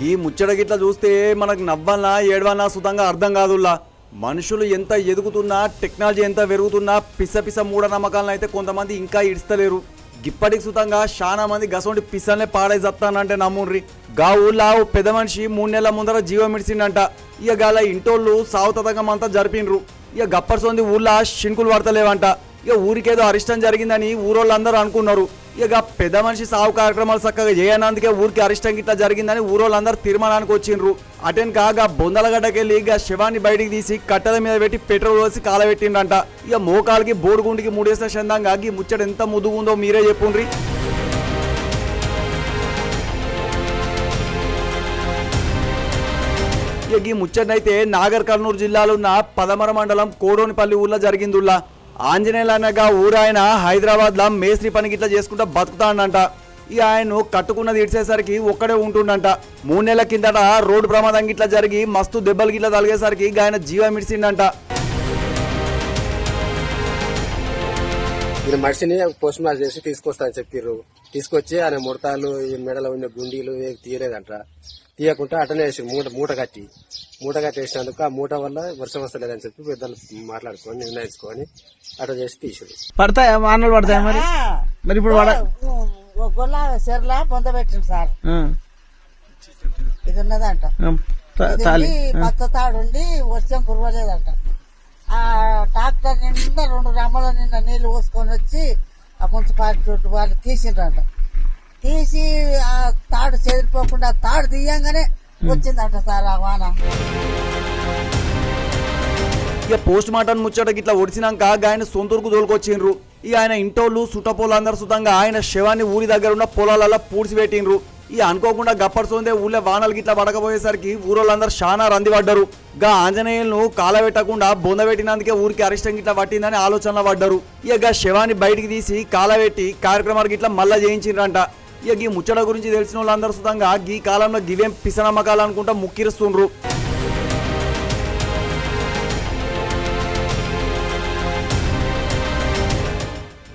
ఈ ముచ్చట గిట్ల చూస్తే మనకు నవ్వన్నా ఏడవన్నా సుతంగా అర్థం కాదుల్లా. మనుషులు ఎంత ఎదుగుతున్నా, టెక్నాలజీ ఎంత పెరుగుతున్నా పిస మూఢనమ్మకాలను అయితే కొంతమంది ఇంకా ఇడుస్తలేరు. ఇప్పటికి సుతంగా చాలా మంది గసోంటి పిసల్నే పాడై జత్తానంటే నమ్ముండ్రి. గా ఊళ్ళో ఓ పెద్ద మనిషి 3 నెలల ముందర జీవం ఇడిచిండంట. ఇక గాల ఇంటోళ్ళు సావుతతంగం అంతా జరిపినరు. ఇక గప్పర్సొంది ఊళ్ళో షింకులు పడతలేవంట. ఇక ఊరికేదో అరిష్టం జరిగిందని ఊరోళ్ళందరూ అనుకున్నారు. ఇక పెద్ద మనిషి సాగు కార్యక్రమాలు చక్కగా చేయనందుకే ఊరికి అరిష్టం గిట్లా జరిగిందని ఊరోళ్ళందరూ తీర్మానానికి వచ్చిండ్రు. అటెన్ కాగా బొందలగడ్డకెళ్ళి ఇక శవాన్ని బయటికి తీసి కట్టెల మీద పెట్టి పెట్రోల్ వేసి కాలబెట్టిండంట. ఇక మోకాలకి బోడుగుండికి ముడేసిన చందంగా ఈ ముచ్చట ఎంత ముదుగుందో మీరే చెప్పుండ్రి. ఇక ఈ ముచ్చటనైతే నాగర్ కర్నూలు జిల్లాలో ఉన్న పదమర మండలం కోడోనిపల్లి ఊర్లో జరిగిందుల్లా. ఆంజనేయులు అనగా ఊరాయన హైదరాబాద్ లో మేస్త్రి పని గిట్లా చేసుకుంటా బతుకుతాడంట. ఇక ఆయన కట్టుకున్నది ఇడిసేసరికి ఒక్కడే ఉంటుండంట. 3 నెలల కిందట రోడ్డు ప్రమాదం గిట్లా జరిగి మస్తు దెబ్బలు గిట్లా తలిగేసరికి ఆయన జీవం ఇడిచిండంట. ఈయన మనిషిని పోస్ట్ మార్టం చేసి తీసుకొస్తా అని చెప్పారు. తీసుకొచ్చి ఆయన ముడతాలు ఈ మెడలో ఉన్న గుండీలు ఏవి తీయలేదంట. తీయకుండా అటనే వేసి మూట కట్టి వేసినందుకు ఆ మూట వల్ల వర్షం వస్తలేదని చెప్పి పెద్దలు మాట్లాడుకొని నిర్ణయించుకొని అట చేసి తీసాడు. పడతాయా వానలు పడతాయా మరి ఇప్పుడు గొల్ల చెర్లా పొంద పెట్టింది సార్. ఇది ఉన్నదంట, పచ్చ తాడుండి వర్షం కురవలేదంట. ఆ ట్రాక్టర్ నిండా 2 రమ్మల నిండా నీళ్లు పోసుకొని వచ్చి ఆ మున్సిపాలిటీ వాళ్ళు తీసిండ్రంట. తీసి ఆ తాడు చెదిరిపోకుండా తాడు తీయంగానే వచ్చిందంట సార్ ఆ వాన. ఇక పోస్ట్ మార్టం ముచ్చట గిట్లా ఒడిచినాక ఆయన సొంతూరుకు తోలుకొచ్చిండ్రు. ఇక ఆయన ఇంటోళ్ళు సుట్టపోలందరూ సుతంగా ఆయన శవాన్ని ఊరి దగ్గర ఉన్న పొలాలలో పూడ్చిపెట్టిండ్రు. ఇక అనుకోకుండా గప్పర్సోందే ఊళ్ళో వానలు గిట్లా పడకపోయేసరికి ఊరోళ్ళందరూ చాలా రందిపడ్డారు. గా ఆంజనేయులను కాలబెట్టకుండా బొందబెట్టినందుకే ఊరికి అరిష్టం గిట్లా పట్టిందని ఆలోచనలో పడ్డారు. ఇక శవాన్ని బయటికి తీసి కాలబెట్టి కార్యక్రమాలు గిట్లా మళ్ళా చేయించిండ్రంట. ఇక ఈ ముచ్చట గురించి తెలిసిన వాళ్ళందరూ సుతంగా ఈ కాలంలో గివేం పిసనమ్మకాలు అనుకుంటా ముక్కిరుస్తుండ్రు.